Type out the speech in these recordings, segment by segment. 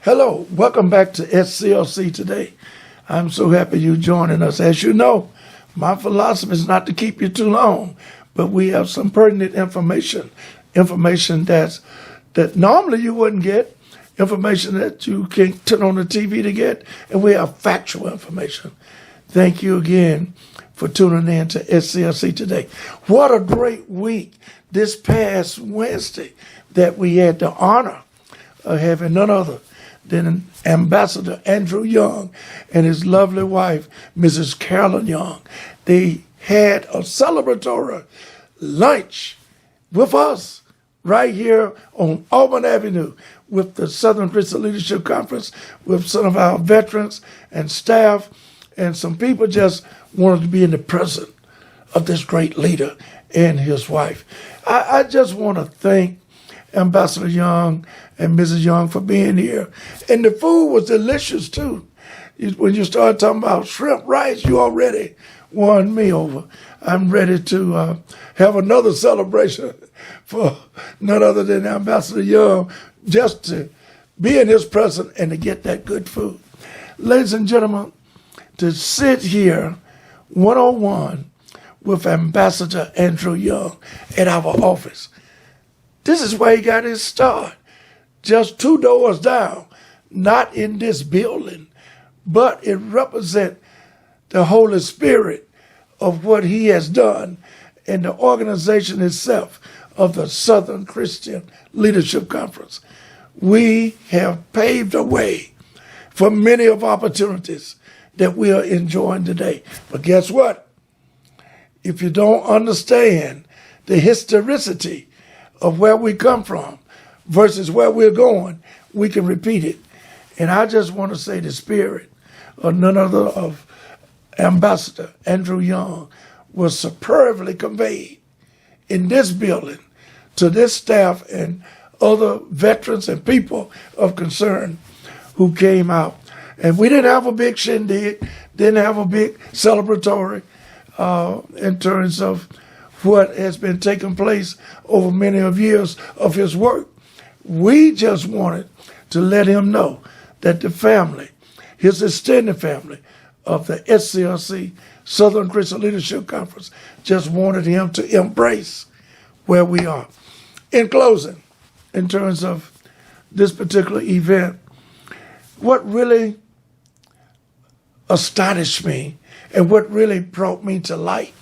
Hello, welcome back to SCLC Today. I'm so happy you're joining us. As you know, my philosophy is not to keep you too long, but we have some pertinent information that normally you wouldn't get, information that you can't turn on the TV to get, and we have factual information. Thank you again for tuning in to SCLC Today. What a great week this past Wednesday that we had the honor of having none other than Ambassador Andrew Young and his lovely wife, Mrs. Carolyn Young. They had a celebratory lunch with us right here on Auburn Avenue with the Southern Christian Leadership Conference, with some of our veterans and staff, and some people just wanted to be in the presence of this great leader and his wife. I just want to thank Ambassador Young and Mrs. Young for being here. And the food was delicious too. When you start talking about shrimp rice, you already won me over. I'm ready to have another celebration for none other than Ambassador Young, just to be in his presence and to get that good food. Ladies and gentlemen, to sit here one-on-one with Ambassador Andrew Young at our office. This is where he got his start. Just 2 doors down, not in this building, but it represents the Holy Spirit of what he has done in the organization itself of the Southern Christian Leadership Conference. We have paved the way for many of opportunities that we are enjoying today. But guess what? If you don't understand the historicity of where we come from versus where we're going, we can repeat it. And I just want to say the spirit of none other of Ambassador Andrew Young was superbly conveyed in this building to this staff and other veterans and people of concern who came out. And we didn't have a big shindig, didn't have a big celebratory in terms of what has been taking place over many of years of his work. We just wanted to let him know that the family, his extended family of the SCLC Southern Christian Leadership Conference, just wanted him to embrace where we are. In closing, in terms of this particular event, what really astonished me and what really brought me to light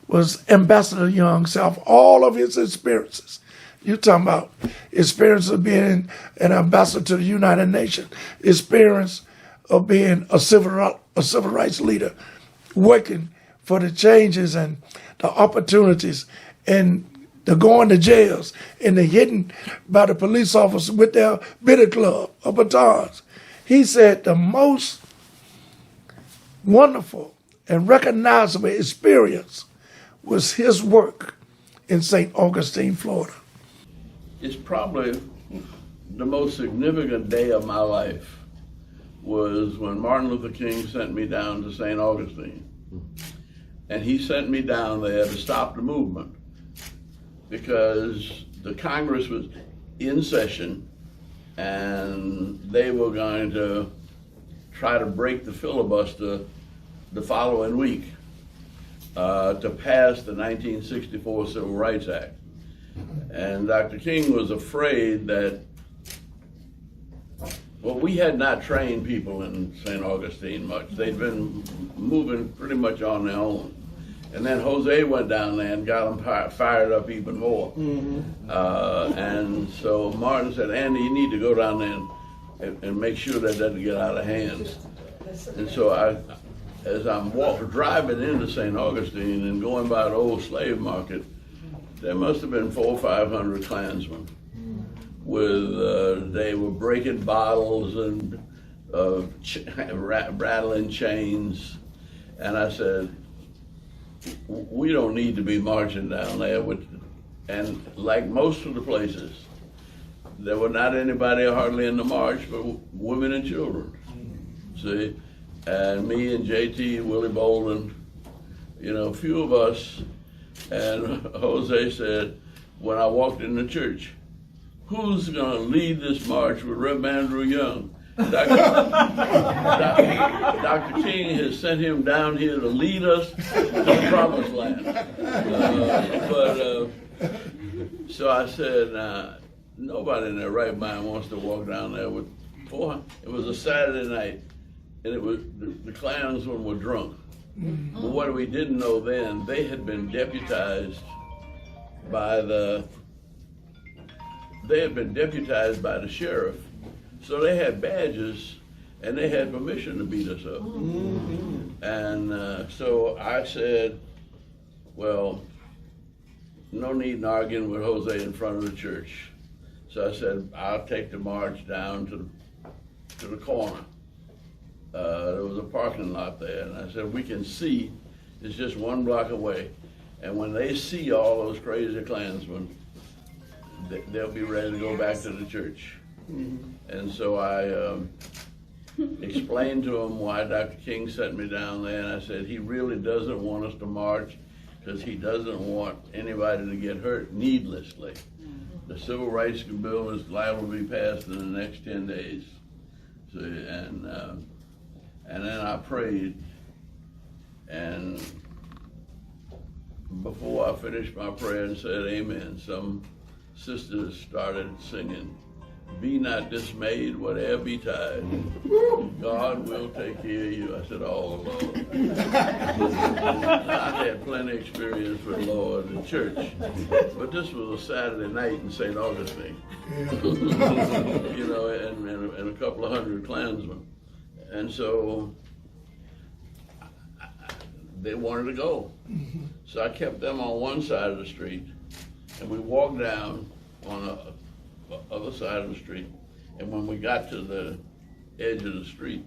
was Ambassador Young himself, all of his experiences. You're talking about experience of being an ambassador to the United Nations, experience of being a civil rights leader, working for the changes and the opportunities and the going to jails and the hidden by the police officers with their billy club or batons. He said the most wonderful and recognizable experience was his work in St. Augustine, Florida. It's probably the most significant day of my life was when Martin Luther King sent me down to St. Augustine. And he sent me down there to stop the movement because the Congress was in session and they were going to try to break the filibuster the following week to pass the 1964 Civil Rights Act. And Dr. King was afraid that, well, we had not trained people in St. Augustine much. They'd been moving pretty much on their own. And then Jose went down there and got them fired up even more. And so Martin said, Andy, you need to go down there and make sure that doesn't get out of hand. And so as I'm driving into St. Augustine and going by the old slave market, there must have been 400 or 500 Klansmen. They were breaking bottles and rattling chains. And I said, we don't need to be marching down there. And like most of the places, there were not anybody hardly in the march but women and children. See? And me and JT, Willie Bolden, a few of us. And Jose said, when I walked in the church, who's going to lead this march with Rev. Andrew Young? Dr. King has sent him down here to lead us to the promised land. So I said, nobody in their right mind wants to walk down there with 400. It was a Saturday night, and it was the Klansmen were drunk. But what we didn't know then, they had been deputized by the sheriff. So they had badges, and they had permission to beat us up. And so I said, well, no need in arguing with Jose in front of the church. So I said, I'll take the march down to the corner. There was a parking lot there, and I said, we can see, it's just 1 block away. And when they see all those crazy Klansmen, they'll be ready to go back to the church. And so I explained to him why Dr. King sent me down there, and I said, he really doesn't want us to march because he doesn't want anybody to get hurt needlessly. The Civil Rights Bill is liable to be passed in the next 10 days. So, and then I prayed, and before I finished my prayer and said amen, some sisters started singing, "Be not dismayed, whatever betide, God will take care of you." I said, "Oh, Lord." I had plenty of experience with the Lord in church, but this was a Saturday night in St. Augustine, you know, and a couple of hundred Klansmen. And so they wanted to go. So I kept them on one side of the street, and we walked down on the other side of the street. And when we got to the edge of the street,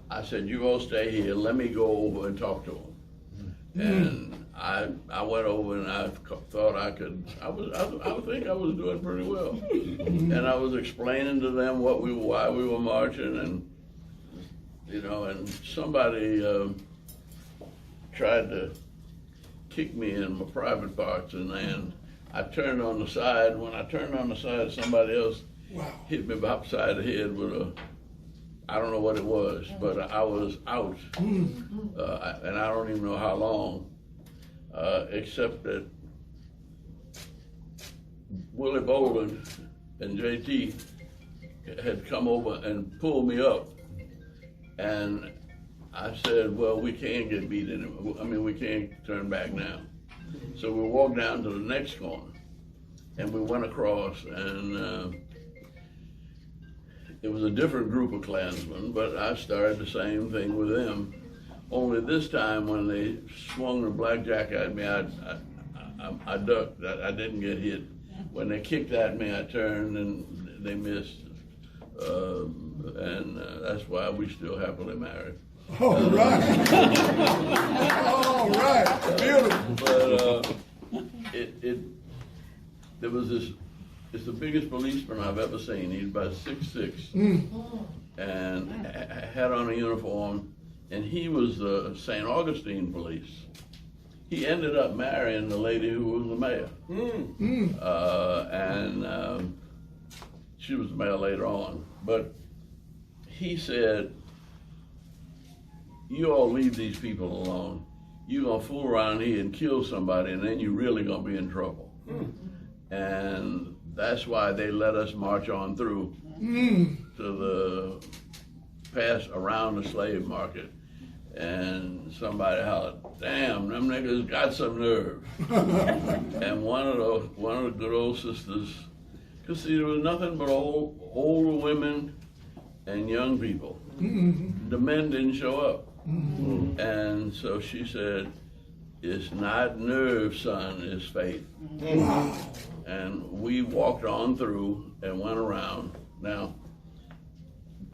I said, "You all stay here, let me go over and talk to them." And I went over, and I thought I think I was doing pretty well. And I was explaining to them why we were marching, and you know, and somebody tried to kick me in my private parts, and then I turned on the side. When I turned on the side, somebody else hit me upside the head with I don't know what it was, but I was out, and I don't even know how long, except that Willie Bolden and JT had come over and pulled me up, and I said, "Well, we can't get beat anymore. I mean, we can't turn back now." So we walked down to the next corner, and we went across, and it was a different group of Klansmen, but I started the same thing with them. Only this time, when they swung the blackjack at me, I ducked. I didn't get hit. When they kicked at me, I turned, and they missed. And that's why we still happily married. All right. All right. Beautiful. But there was this. It's the biggest policeman I've ever seen. He's about 6'6", and had on a uniform, and he was the St. Augustine police. He ended up marrying the lady who was the mayor, and she was the mayor later on. But he said, "You all leave these people alone. You're gonna fool around here and kill somebody, and then you're really gonna be in trouble." And that's why they let us march on through to the pass around the slave market. And somebody hollered, "Damn, them niggas got some nerve." And one of the good old sisters, because see, there was nothing but older women and young people. The men didn't show up. And so she said, "It's not nerve, son, it's faith." And we walked on through and went around. Now,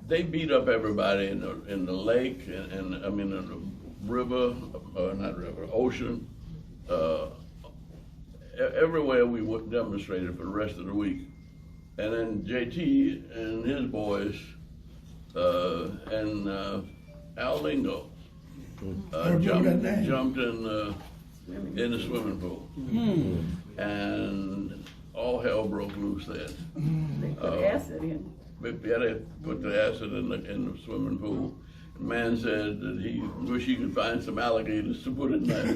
they beat up everybody in the lake, and I mean in the river, ocean. Everywhere we demonstrated for the rest of the week. And then JT and his boys and Al Lingo jumped in the swimming pool. And all hell broke loose then. They put acid in. Yeah, they put the acid in the swimming pool. The man said that he wish he could find some alligators to put in there.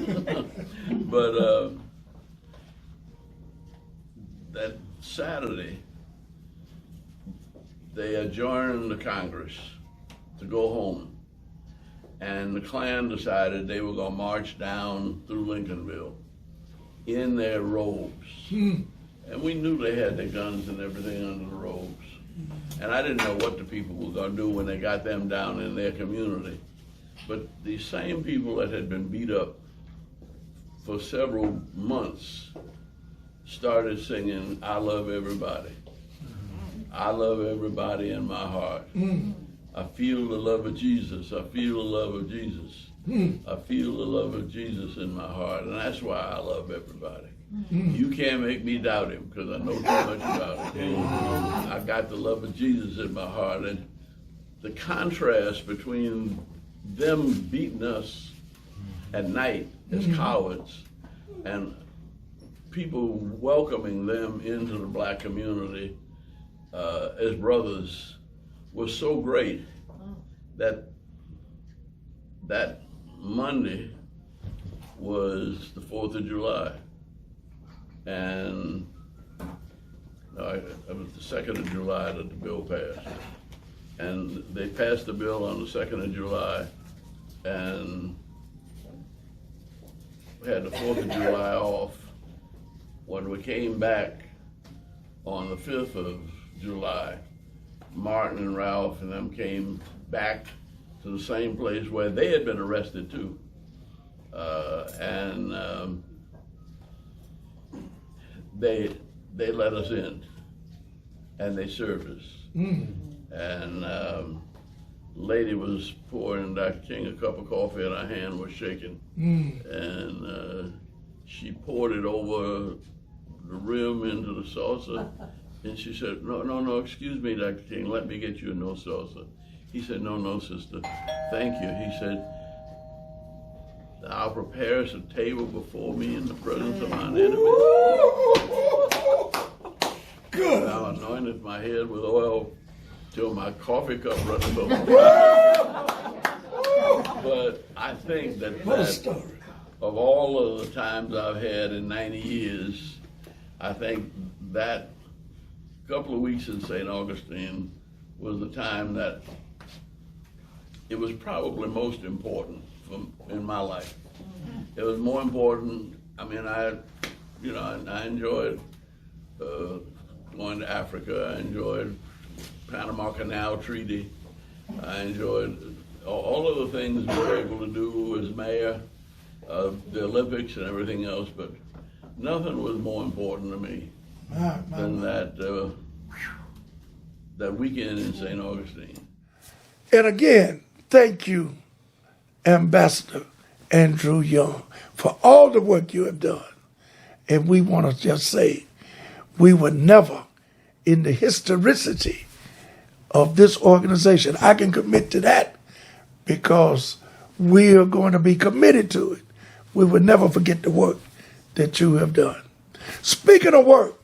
But that Saturday, they adjourned the Congress to go home. And the Klan decided they were going to march down through Lincolnville in their robes. And we knew they had their guns and everything under the robes. And I didn't know what the people were going to do when they got them down in their community. But these same people that had been beat up for several months started singing, "I love everybody. I love everybody in my heart. I feel the love of Jesus. I feel the love of Jesus. I feel the love of Jesus in my heart." And that's why I love everybody. You can't make me doubt him because I know too much about him. I got the love of Jesus in my heart. And the contrast between them beating us at night as cowards and people welcoming them into the black community as brothers was so great that that Monday was the 4th of July. And it was the 2nd of July that the bill passed. And they passed the bill on the 2nd of July, and we had the 4th of July off. When we came back on the 5th of July, Martin and Ralph and them came back to the same place where they had been arrested too. They let us in, and they served us. And lady was pouring Dr. King a cup of coffee, and her hand was shaking. And she poured it over the rim into the saucer, and she said, no, excuse me, Dr. King, let me get you a no saucer. He said, no, sister, thank you. He said, "Thou preparest a table before me in the presence of mine enemies. Good. Thou anointest my head with oil till my coffee cup runneth over." But I think that of all of the times I've had in 90 years, I think that couple of weeks in St. Augustine was the time that it was probably most important in my life. It was more important. I mean, I enjoyed going to Africa. I enjoyed Panama Canal Treaty. I enjoyed all of the things we were able to do as mayor, the Olympics and everything else. But nothing was more important to me than that weekend in St. Augustine. And again, thank you, Ambassador Andrew Young, for all the work you have done. And we want to just say, we were never in the historicity of this organization. I can commit to that because we are going to be committed to it. We will never forget the work that you have done. Speaking of work,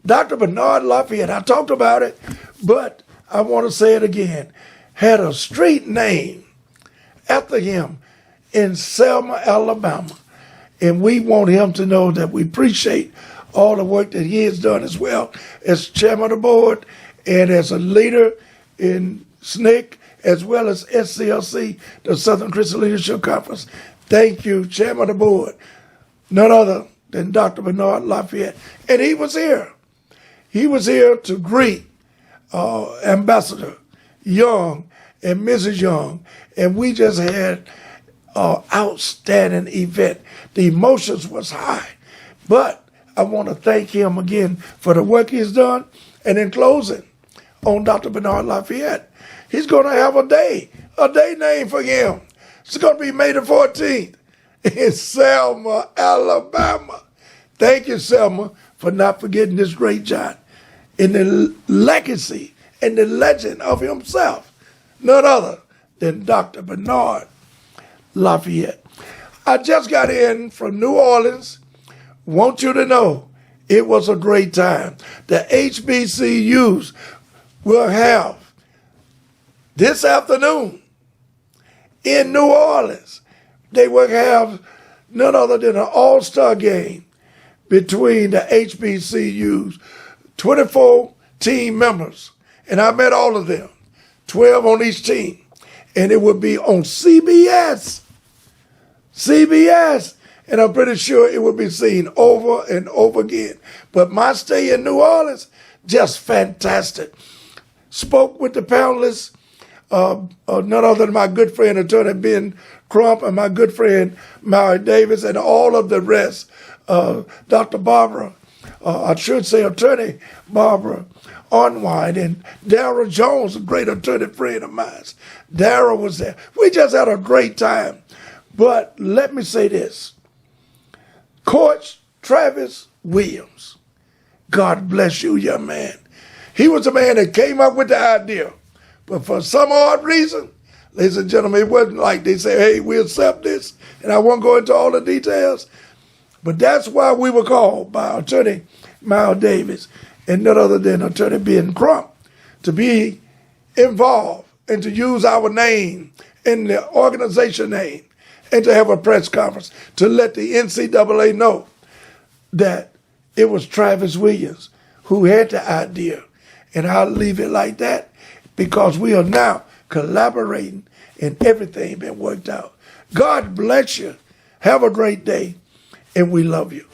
Dr. Bernard LaFayette, I talked about it, but I want to say it again, had a street name after him in Selma, Alabama. And we want him to know that we appreciate all the work that he has done as well as chairman of the board and as a leader in SNCC, as well as SCLC, the Southern Christian Leadership Conference. Thank you, chairman of the board, none other than Dr. Bernard LaFayette. And he was here. He was here to greet Ambassador Young and Mrs. Young, and we just had an outstanding event. The emotions was high, but I want to thank him again for the work he's done. And in closing, on Dr. Bernard LaFayette, he's going to have a day named for him. It's going to be May the 14th in Selma, Alabama. Thank you, Selma, for not forgetting this great giant in the legacy and the legend of himself, none other than Dr. Bernard LaFayette. I just got in from New Orleans. Want you to know It was a great time. The HBCUs will have this afternoon in New Orleans. They will have none other than an all-star game between the HBCUs, 24 team members. And I met all of them, 12 on each team. And it would be on CBS. CBS. And I'm pretty sure it would be seen over and over again. But my stay in New Orleans, just fantastic. Spoke with the panelists, none other than my good friend, Attorney Ben Crump, and my good friend, Mary Davis, and all of the rest. Dr. Barbara, I should say Attorney Barbara Unwine, and Darrell Jones, a great attorney friend of mine. Darrell was there. We just had a great time. But let me say this. Coach Travis Williams, God bless you, young man. He was the man that came up with the idea. But for some odd reason, ladies and gentlemen, it wasn't like they say, hey, we accept this. And I won't go into all the details. But that's why we were called by Attorney Miles Davis and none other than Attorney Ben Crump to be involved and to use our name and the organization name and to have a press conference to let the NCAA know that it was Travis Williams who had the idea. And I'll leave it like that because we are now collaborating and everything been worked out. God bless you. Have a great day, and we love you.